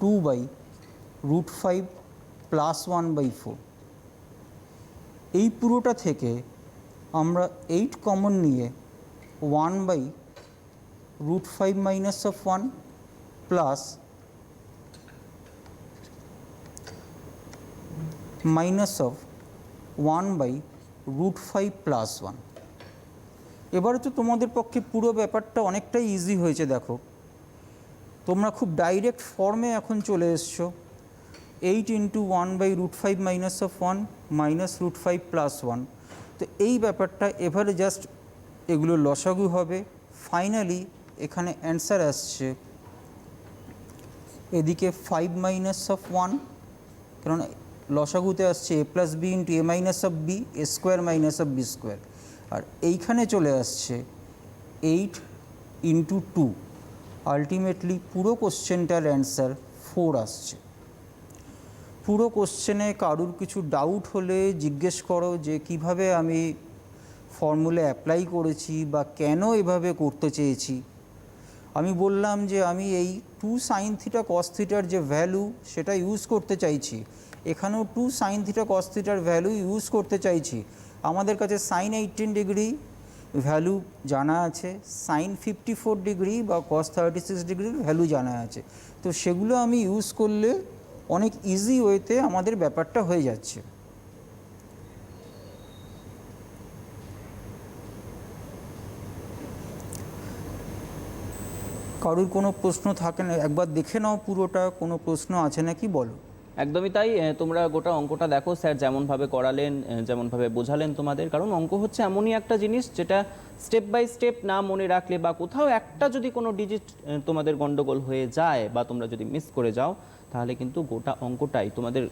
2/√5 প্লাস 1/4। এই পুরোটা থেকে আমরা 8 কমন নিয়ে 1/√5 minus of 1 plus minus of 1/√5 plus 1। এবারে তো তোমাদের পক্ষে পুরো ব্যাপারটা অনেকটাই ইজি হয়েছে। দেখো তোমরা খুব ডাইরেক্ট ফর্মে এখন চলে এসছো, 8 into 1/√5 minus of 1 minus √5 plus 1। তো এই ব্যাপারটা এবারে জাস্ট এগুলো লসাগু হবে। ফাইনালি এখানে অ্যান্সার আসছে এদিকে 5 মাইনাস অফ 1, কারণ লসাগুতে আসছে a plus B into a minus of B, A square minus of B square, আর এইখানে চলে আসছে 8 ইন্টু 2। আলটিমেটলি পুরো কোশ্চেনটার অ্যান্সার 4 আসছে। পুরো কোশ্চেনে কারুর কিছু ডাউট হলে জিজ্ঞেস করো যে কিভাবে আমি ফর্মুলা অ্যাপ্লাই করেছি বা কেন এভাবে করতে চেয়েছি। আমি বললাম যে আমি এই 2 সাইন থিটা কস থিটার যে ভ্যালু সেটা ইউজ করতে চাইছি, এখানেও 2 সাইন থিটা কস থিটার ভ্যালু ইউজ করতে চাইছি। আমাদের কাছে সাইন 18 ডিগ্রি ভ্যালু জানা আছে, সাইন 54 ডিগ্রি বা কস 36 ডিগ্রির ভ্যালু জানা আছে। তো সেগুলো আমি ইউজ করলে অনেক ইজি ওয়েতে আমাদের ব্যাপারটা হয়ে যাচ্ছে। কারুর কোনো প্রশ্ন থাকে না? একবার দেখে নাও পুরোটা, কোনো প্রশ্ন আছে নাকি বলো। একদমই তাই। তোমরা গোটা অঙ্কটা দেখো, স্যার যেমনভাবে করালেন, যেমনভাবে বোঝালেন তোমাদের, কারণ অঙ্ক হচ্ছে এমনই একটা জিনিস যেটা স্টেপ বাই স্টেপ না মনে রাখলে বা কোথাও একটা যদি কোনো ডিজিট তোমাদের গন্ডগোল হয়ে যায় বা তোমরা যদি মিস করে যাও, তাহলে কিন্তু গোটা অঙ্কটাই তোমাদের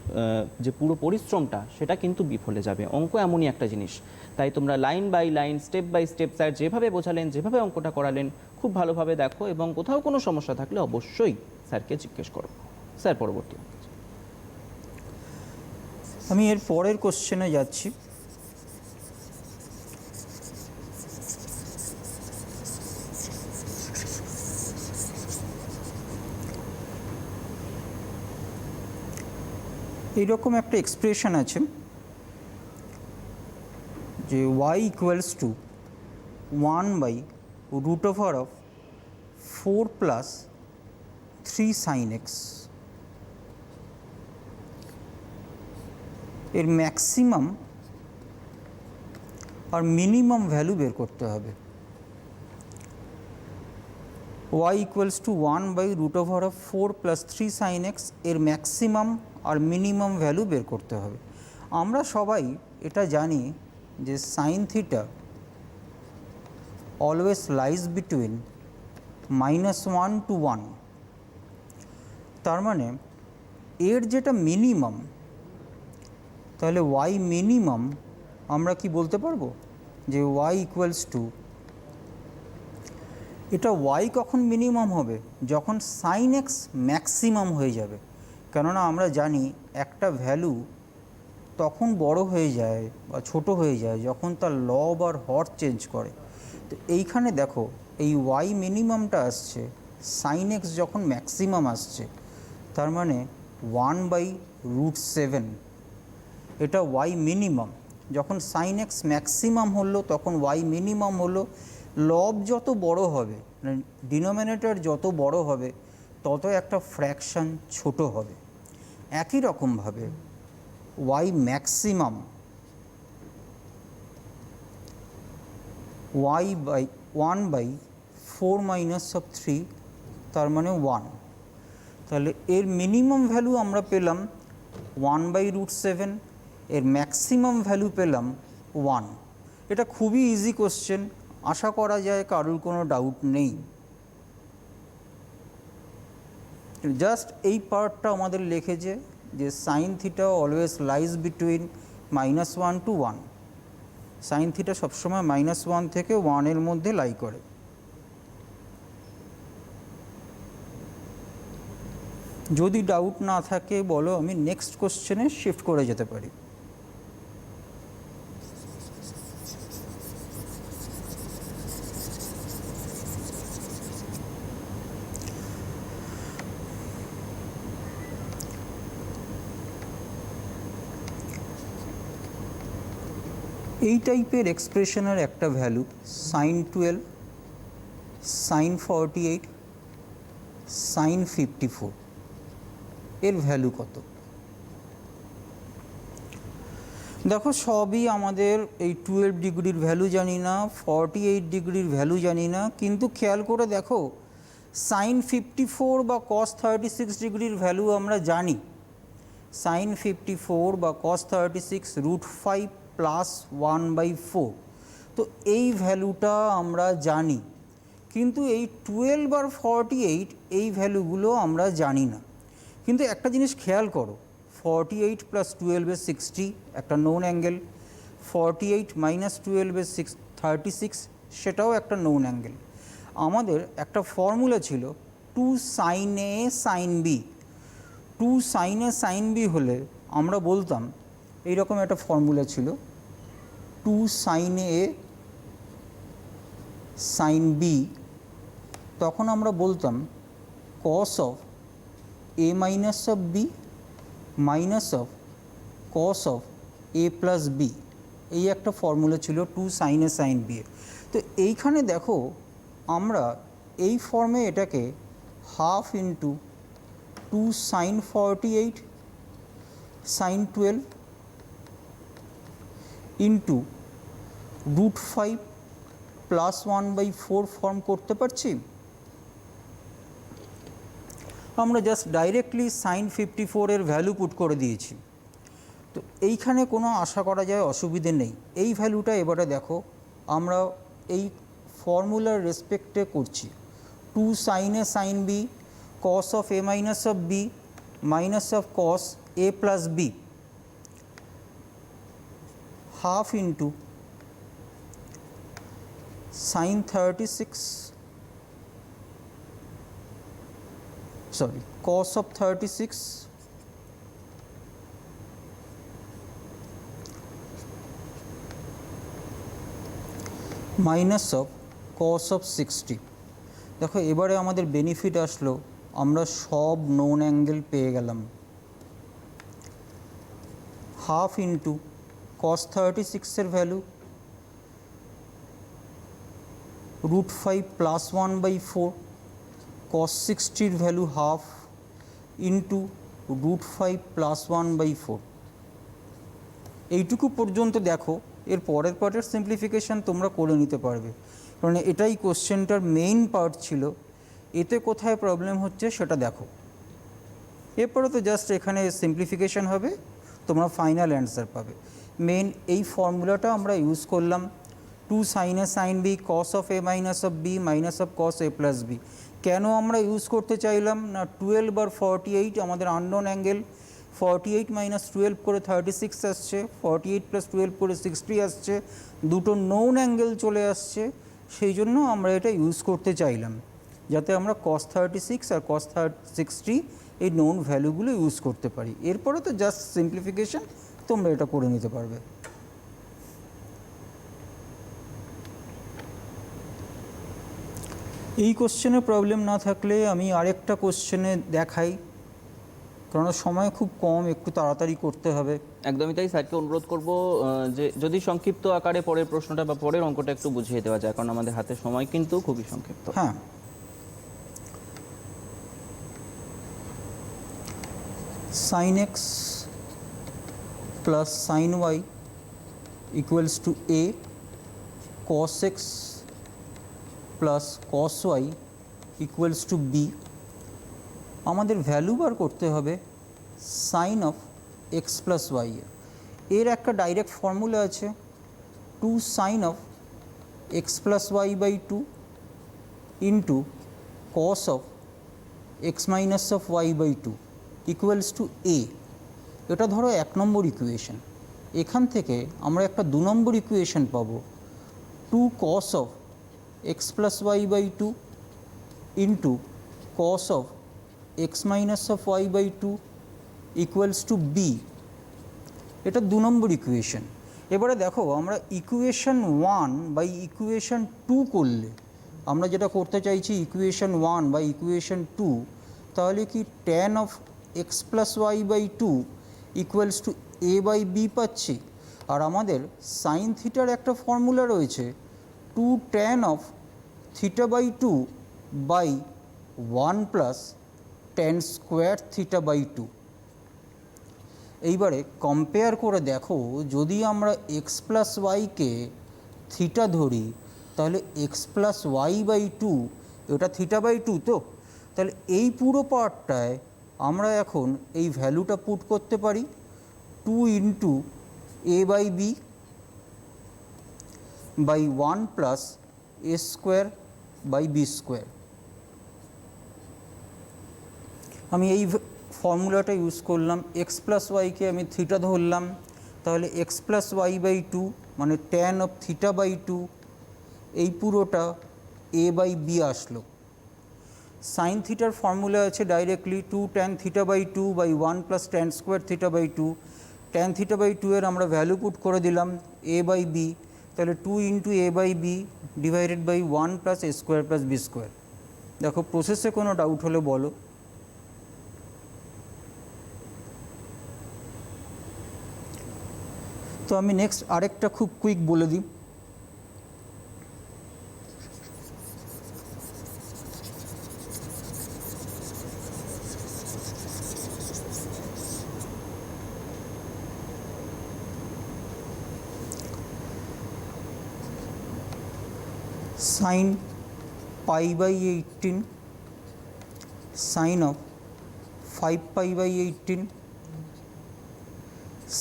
যে পুরো পরিশ্রমটা সেটা কিন্তু বিফলে যাবে। অঙ্ক এমনই একটা জিনিস, তাই তোমরা line by line, step by step sir যেভাবে বোঝালেন, যেভাবে অঙ্কটা করালেন, খুব ভালোভাবে দেখো এবং কোথাও কোনো সমস্যা থাকলে অবশ্যই স্যারকে জিজ্ঞেস করো। স্যার পরবর্তী। আমি এর পরের কোশ্চেনে যাচ্ছি। এইরকম একটা এক্সপ্রেশন আছে যে y equals two 1/√4 plus 3 sin x। এর ম্যাক্সিমাম আর মিনিমাম ভ্যালু বের করতে হবে। y equals two 1/√4 plus 3 sin x এর ম্যাক্সিমাম আর মিনিমাম ভ্যালু বের করতে হবে। আমরা সবাই এটা জানি যে sine theta always lies between -1 to 1। তার মানে এর যেটা মিনিমাম, তাহলে y মিনিমাম আমরা কি বলতে পারবো যে y ইকুয়ালস টু, এটা y কখন মিনিমাম হবে? যখন সাইন এক্স ম্যাক্সিমাম হয়ে যাবে। কেননা আমরা জানি একটা ভ্যালু তখন বড় হয়ে যায় বা ছোট হয়ে যায় যখন তার লব আর হর চেঞ্জ করে। তো এইখানে দেখো এই y মিনিমামটা আসছে সাইন এক্স যখন ম্যাক্সিমাম আসছে, তার মানে 1/√7। এটা y মিনিমাম। যখন সাইন এক্স ম্যাক্সিমাম হলো তখন y মিনিমাম হলো। লব যত বড় হবে, মানে ডিনোমিনেটর যত বড় হবে, তত একটা ফ্র্যাকশান ছোট হবে। একই রকমভাবে y ম্যাক্সিমাম y/1/4 - 3, তার মানে 1। তাহলে এর মিনিমাম ভ্যালু আমরা পেলাম 1/√7, এর ম্যাক্সিমাম ভ্যালু পেলাম 1। এটা খুবই ইজি কোশ্চেন, আশা করা যায় কারোর কোনো ডাউট নেই। জাস্ট এই পার্টটা আমাদের লিখেছে যে sine theta always lies between -1 to 1। Sine theta সবসময় -1 থেকে 1 এর মধ্যে লাই করে। যদি ডাউট না থাকে বলো, আমি নেক্সট কোশ্চেনে শিফট করে যেতে পারি। এই টাইপের এক্সপ্রেশনের একটা ভ্যালু sin 12, sin 48, sin 54, এর ভ্যালু কত? দেখো সবই আমাদের এই 12 ডিগ্রির ভ্যালু জানি না, 48 ডিগ্রির ভ্যালু জানি না, কিন্তু খেয়াল করে দেখো sin 54 বা cos 36 ডিগ্রির ভ্যালু আমরা জানি। sin 54 বা cos 36 √5 + 1/4। তো এই ভ্যালুটা আমরা জানি, কিন্তু এই 12 আর 48 এই ভ্যালুগুলো আমরা জানি না। কিন্তু একটা জিনিস খেয়াল করো, 48 + 12 = 60, একটা নোন অ্যাঙ্গেল। 48 - 12 = 36, সেটাও একটা নোন অ্যাঙ্গেল। আমাদের একটা ফর্মুলা ছিল 2 sin A sin B। 2 sin A sin B হলে আমরা বলতাম, এইরকম একটা ফর্মুলা ছিল 2 sin A sin B, তখন আমরা বলতাম cos of A minus of B minus of cos of A plus B। এই একটা ফর্মুলা ছিল 2 sin A sin B। তো এইখানে দেখো আমরা এই ফর্মে এটাকে half into 2 sin 48 sin 12 into √5 + 1/4 form করতে পারছি। আমরা জাস্ট ডাইরেক্টলি সাইন 54 এর ভ্যালু পুট করে দিয়েছি। তো এইখানে কোনো আশা করা যায় অসুবিধে নেই। এই ভ্যালুটা এবারে দেখো আমরা এই ফর্মুলার রেসপেক্টে করছি, 2 sin a sin b cos of a minus of b minus of cos a plus b half into sin 36 sorry cos of 36 minus of cos of 60। দেখো এবারে আমাদের বেনিফিট আসলো, আমরা সব নোন অ্যাঙ্গেল পেয়ে গেলাম। হাফ ইন্টু কস 36 এর ভ্যালু √5 প্লাস 1/4, কস 60 ভ্যালু হাফ ইন্টু √5 প্লাস 1/4। এইটুকু পর্যন্ত দেখো, এর পরের পার্টের সিম্পলিফিকেশান তোমরা করে নিতে পারবে, কারণ এটাই কোশ্চেনটার মেইন পার্ট ছিল। এতে কোথায় প্রবলেম হচ্ছে সেটা দেখো। এরপরে তো জাস্ট এখানে সিম্পলিফিকেশান হবে, তোমরা ফাইনাল অ্যান্সার পাবে। মেন এই ফর্মুলাটা আমরা ইউজ করলাম, 2 sin a sin b cos of a minus of b minus of cos a plus b। কেন আমরা ইউজ করতে চাইলাম না, 12 আর 48 আমাদের আননোন অ্যাঙ্গেল, 48 মাইনাস 12 করে 36 আসছে, 48 প্লাস 12 করে 60 আসছে, দুটো নোন অ্যাঙ্গেল চলে আসছে। সেই জন্য আমরা এটা ইউজ করতে চাইলাম, যাতে আমরা cos 36 আর cos 60 এই নোন ভ্যালুগুলো ইউজ করতে পারি। এরপরে তো জাস্ট সিম্পলিফিকেশান, তোমরা এটা করে নিতে পারবে। এই কোশ্চেনে প্রবলেম না থাকলে আমি আরেকটা কোশ্চেনে দেখাই, কারণ সময় খুব কম, একটু তাড়াতাড়ি করতে হবে। একদমই তাই। স্যারকে অনুরোধ করব যে যদি সংক্ষিপ্ত আকারে পরের প্রশ্নটা বা পরের অঙ্কটা একটু বুঝিয়ে দেওয়া যায়, কারণ আমাদের হাতে সময় কিন্তু খুবই সংক্ষিপ্ত। হ্যাঁ, sin x plus sin y equals to a, cos x plus cos y equals to b। আমাদের ভ্যালু বার করতে হবে sine of x plus Y এর একটা ডাইরেক্ট ফর্মুলা আছে, 2 sine of x plus Y by 2 into cos of x minus of Y by 2 equals to A. এটা ধরো 1 নম্বর ইকুয়েশন। এখান থেকে আমরা একটা 2 নম্বর ইকুয়েশন পাবো, 2 cos of x plus Y by 2 into cos of x minus of Y by 2 equals to b. এটা 2 নম্বর ইকুয়েশন। এবারে দেখো আমরা ইকুয়েশন 1 বাই ইকুয়েশন 2 করলে, আমরা যেটা করতে চাইছি ইকুয়েশন 1 বাই ইকুয়েশন 2, তাহলে কি tan of x plus Y by 2 equals to a by b পাচ্ছি। আর আমাদের সাইন থিটার একটা ফর্মুলা রয়েছে, 2 tan of theta by 2 by 1 plus tan square theta by 2। এইবারে কম্পেয়ার করে দেখো, যদি আমরা এক্স প্লাস ওয়াইকে থিটা ধরি, তাহলে এক্স প্লাস ওয়াই বাই 2 এটা থিটা বাই 2 তো, তাহলে এই পুরো পার্টটায় আমরা এখন এই ভ্যালুটা পুট করতে পারি, 2 into a by b by 1 plus a square by b square. আমি এই ফর্মুলাটা ইউজ করলাম, এক্স প্লাস ওয়াইকে আমি থিটা ধরলাম, তাহলে এক্স প্লাস ওয়াই বাই 2 মানে ট্যান অফ থিটা বাই 2, এই পুরোটা এ বাই বি আসলো। সাইন থিটার ফর্মুলা আছে directly 2 tan theta by 2 by 1 plus tan square theta by 2। Tan theta by 2 এর আমরা ভ্যালু পুট করে দিলাম এ বাই বি, তাহলে 2 into a by b divided by 1 plus a square plus b square. দেখো প্রসেসে কোনো ডাউট হলে বলো। তো আমি নেক্সট আরেকটা খুব কুইক বলে দিই, sin pi by 18 sin of 5 pi by 18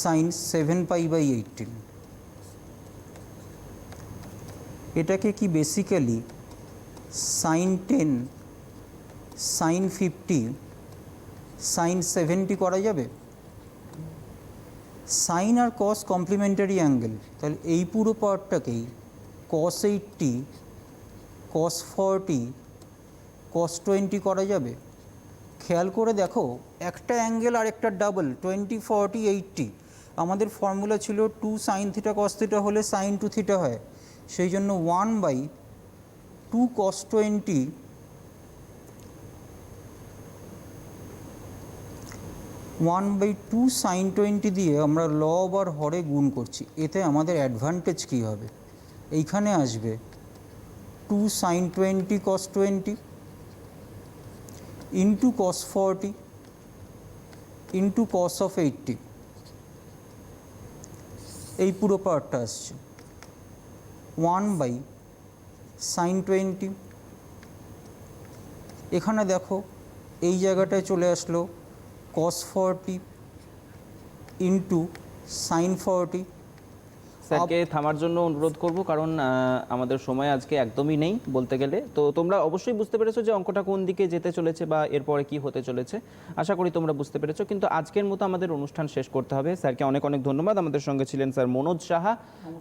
sin 7 pi by 18। এটাকে কি বেসিক্যালি sin 10 sin 50 sin 70 করা যাবে? সাইন আর কস কমপ্লিমেন্টারি অ্যাঙ্গেল, তাহলে এই পুরো পার্টটাকেই cos 80 cos 40 cos 20 করা যাবে। খেয়াল করে দেখো, একটা অ্যাঙ্গেল আর একটা ডাবল, 20 40 80। আমাদের ফর্মুলা ছিল 2 sin থিটা cos থিটা হলে sin 2 থিটা হয়, সেই জন্য 1/2 cos 20 1/2 sin 20 দিয়ে আমরা লব আর হরে গুণ করছি। এতে আমাদের অ্যাডভান্টেজ কী হবে? এইখানে আসবে 2 sin 20 cos 20 into cos 40 into cos of 80, এই পুরো পার্টটা আসছে 1/sin 20। এখানে দেখো এই জায়গাটায় চলে আসলো cos 40 ইন্টু sin 40। স্যারকে থামার জন্য অনুরোধ করব, কারণ আমাদের সময় আজকে একদমই নেই বলতে গেলে। তো তোমরা অবশ্যই বুঝতে পেরেছো যে অঙ্কটা কোন দিকে যেতে চলেছে বা এরপরে কি হতে চলেছে, আশা করি তোমরা বুঝতে পেরেছো। কিন্তু আজকের মতো আমাদের অনুষ্ঠান শেষ করতে হবে। স্যারকে অনেক অনেক ধন্যবাদ। আমাদের সঙ্গে ছিলেন স্যার মনোজ সাহা,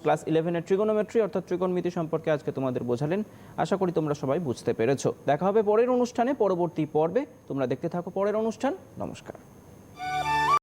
ক্লাস 11-এর ট্রিগোনোমেট্রি অর্থাৎ ত্রিকোণমিতি সম্পর্কে আজকে তোমাদের বোঝালেন। আশা করি তোমরা সবাই বুঝতে পেরেছো। দেখা হবে পরের অনুষ্ঠানে, পরবর্তী পর্বে। তোমরা দেখতে থাকো পরের অনুষ্ঠান। নমস্কার।